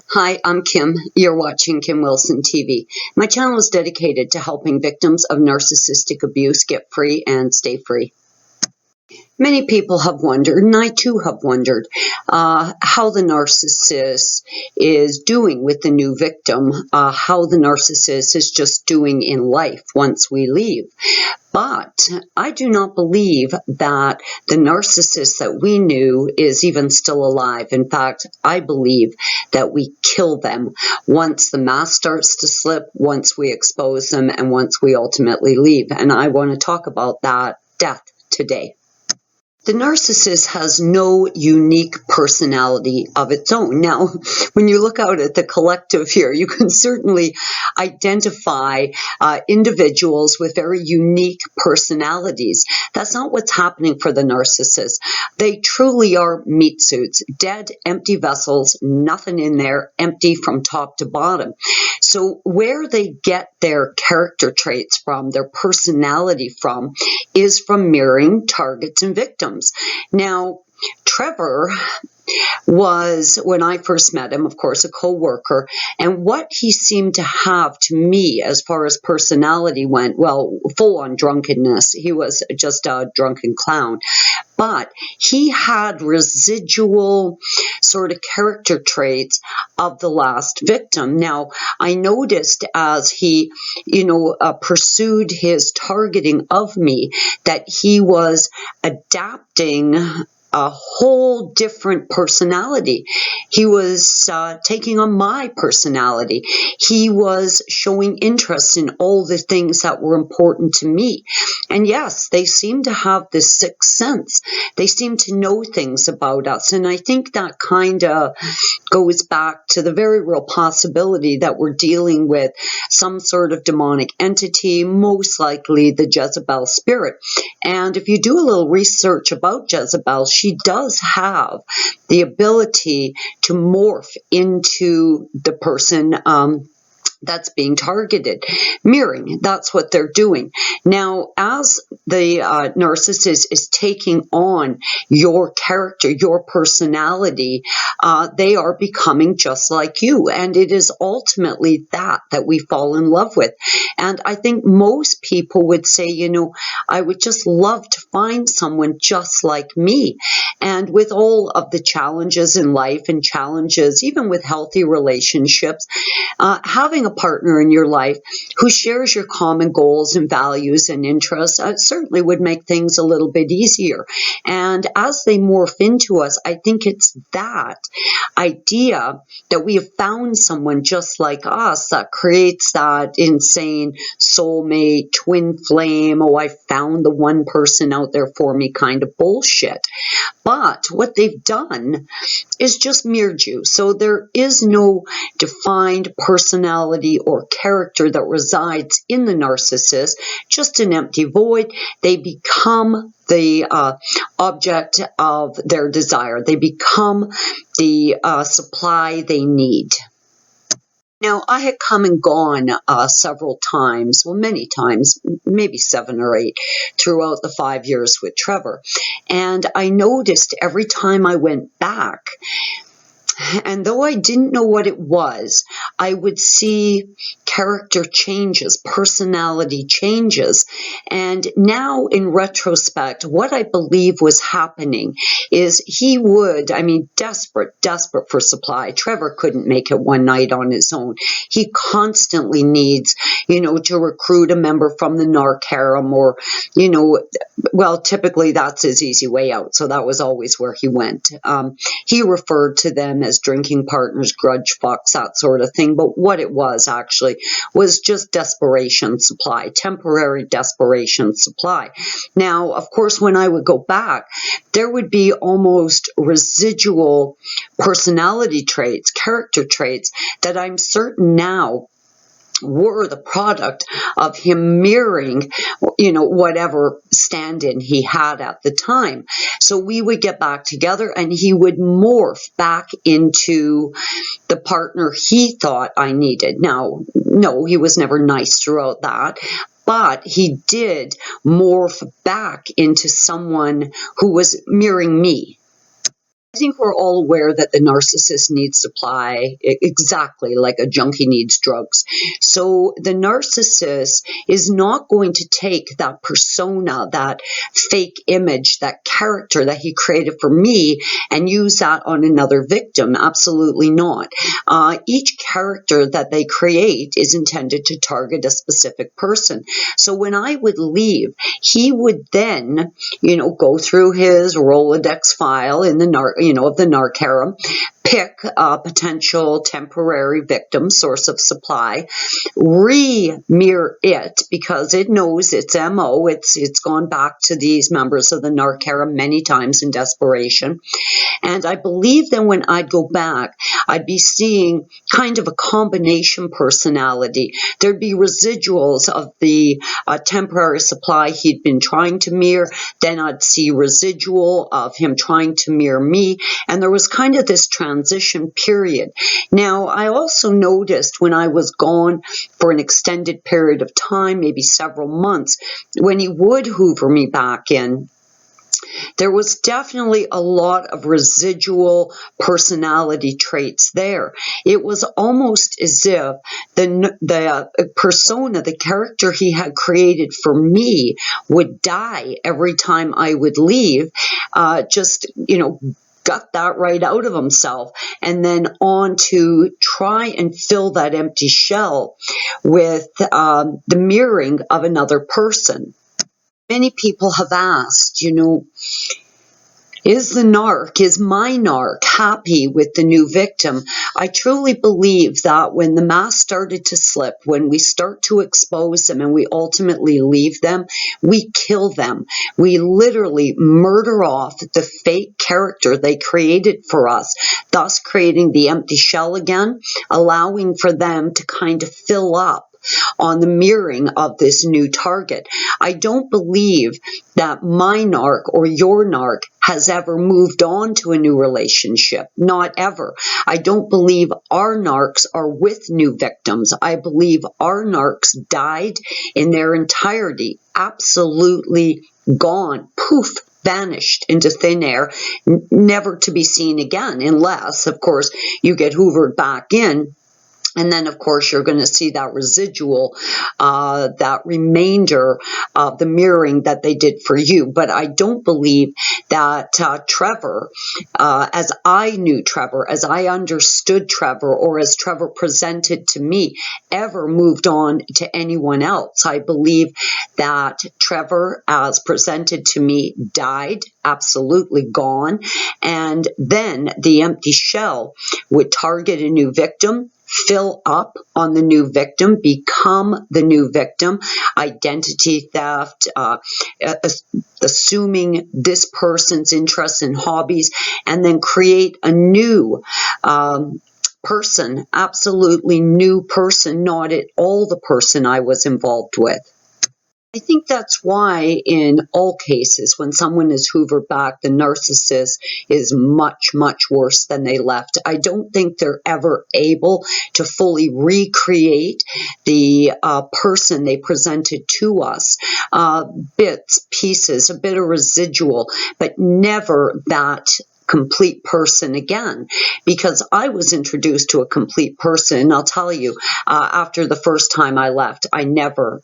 Hi, I'm Kim. You're watching Kim Wilson TV. My channel is dedicated to helping victims of narcissistic abuse get free and stay free. Many people have wondered, and I too have wondered, how the narcissist is doing with the new victim, how the narcissist is just doing in life once we leave. But I do not believe that the narcissist that we knew is even still alive. In fact, I believe that we kill them once the mask starts to slip, once we expose them, and once we ultimately leave. And I want to talk about that death today. The narcissist has no unique personality of its own. Now, when you look out at the collective here, you can certainly identify individuals with very unique personalities. That's not what's happening for the narcissist. They truly are meat suits, dead, empty vessels, nothing in there, empty from top to bottom. So where they get their character traits from, their personality from, is from mirroring targets and victims. Now, Trevor was, when I first met him, of course, a co-worker, and what he seemed to have to me as far as personality went, well, full on drunkenness. He was just a drunken clown. But he had residual sort of character traits of the last victim. Now, I noticed as he, pursued his targeting of me, that he was adapting a whole different personality. He was taking on my personality. He was showing interest in all the things that were important to me. And yes, they seem to have this sixth sense. They seem to know things about us. And I think that kind of goes back to the very real possibility that we're dealing with some sort of demonic entity, most likely the Jezebel spirit. And if you do a little research about Jezebel, she does have the ability to morph into the person that's being targeted. Mirroring, that's what they're doing. Now, as the narcissist is taking on your character, your personality, they are becoming just like you. And it is ultimately that we fall in love with. And I think most people would say, I would just love to find someone just like me. And with all of the challenges in life and challenges, even with healthy relationships, having a partner in your life who shares your common goals and values and interests certainly would make things a little bit easier. And as they morph into us, I think it's that idea that we have found someone just like us that creates that insane soulmate, twin flame, oh, I found the one person out there for me kind of bullshit. But what they've done is just mirrored you. So there is no defined personality or character that resides in the narcissist, just an empty void. They become the object of their desire. They become the supply they need. Now, I had come and gone several times, well, many times, maybe 7 or 8, throughout the 5 years with Trevor. And I noticed every time I went back, and though I didn't know what it was, I would see character changes, personality changes. And now in retrospect, what I believe was happening is he would, desperate for supply. Trevor couldn't make it one night on his own. He constantly needs, to recruit a member from the narc harem or, well, typically that's his easy way out. So that was always where he went. He referred to them as drinking partners, grudge fucks, that sort of thing. But what it was actually was just desperation supply, temporary desperation supply. Now, of course, when I would go back, there would be almost residual personality traits, character traits that I'm certain now were the product of him mirroring, whatever stand-in he had at the time. So we would get back together and he would morph back into the partner he thought I needed. Now, no, he was never nice throughout that. But he did morph back into someone who was mirroring me. I think we're all aware that the narcissist needs supply exactly like a junkie needs drugs. So the narcissist is not going to take that persona, that fake image, that character that he created for me and use that on another victim. Absolutely not. Each character that they create is intended to target a specific person. So when I would leave, he would then, go through his Rolodex file in the of the narc harem, pick a potential temporary victim source of supply, re-mirror it because it knows its MO. It's gone back to these members of the narc harem many times in desperation. And I believe then when I'd go back, I'd be seeing kind of a combination personality. There'd be residuals of the temporary supply he'd been trying to mirror. Then I'd see residual of him trying to mirror me. And there was kind of this transition period. Now, I also noticed when I was gone for an extended period of time, maybe several months, when he would hoover me back in, there was definitely a lot of residual personality traits there. It was almost as if the persona, the character he had created for me would die every time I would leave, got that right out of himself, and then on to try and fill that empty shell with the mirroring of another person. Many people have asked, is my narc happy with the new victim? I truly believe that when the mask started to slip, when we start to expose them and we ultimately leave them, we kill them. We literally murder off the fake character they created for us, thus creating the empty shell again, allowing for them to kind of fill up on the mirroring of this new target. I don't believe that my narc or your narc has ever moved on to a new relationship. Not ever. I don't believe our narcs are with new victims. I believe our narcs died in their entirety, absolutely gone, poof, vanished into thin air, never to be seen again, unless, of course, you get hoovered back in. And then, of course, you're going to see that residual, that remainder of the mirroring that they did for you. But I don't believe that Trevor, as I knew Trevor, as I understood Trevor, or as Trevor presented to me, ever moved on to anyone else. I believe that Trevor, as presented to me, died, absolutely gone. And then the empty shell would target a new victim, fill up on the new victim, become the new victim, identity theft, assuming this person's interests and hobbies, and then create a new person, absolutely new person, not at all the person I was involved with. I think that's why in all cases, when someone is hoovered back, the narcissist is much, much worse than they left. I don't think they're ever able to fully recreate the person they presented to us. Bits, pieces, a bit of residual, but never that complete person again, because I was introduced to a complete person. And I'll tell you, after the first time I left, I never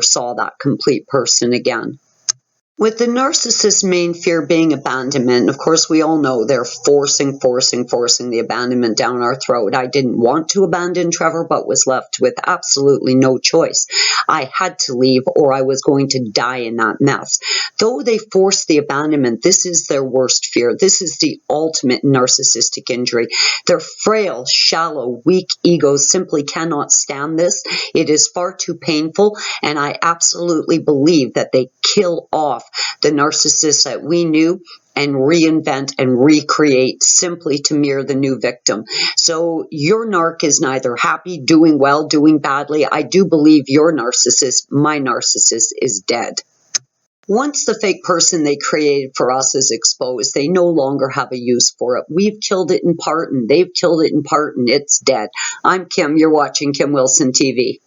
saw that complete person again. With the narcissist's main fear being abandonment, of course, we all know they're forcing the abandonment down our throat. I didn't want to abandon Trevor, but was left with absolutely no choice. I had to leave or I was going to die in that mess. Though they force the abandonment, this is their worst fear. This is the ultimate narcissistic injury. Their frail, shallow, weak egos simply cannot stand this. It is far too painful, and I absolutely believe that they kill off the narcissist that we knew and reinvent and recreate simply to mirror the new victim. So your narc is neither happy, doing well, doing badly. I do believe your narcissist, my narcissist, is dead. Once the fake person they created for us is exposed, they no longer have a use for it. We've killed it in part and they've killed it in part and it's dead. I'm Kim. You're watching Kim Wilson TV.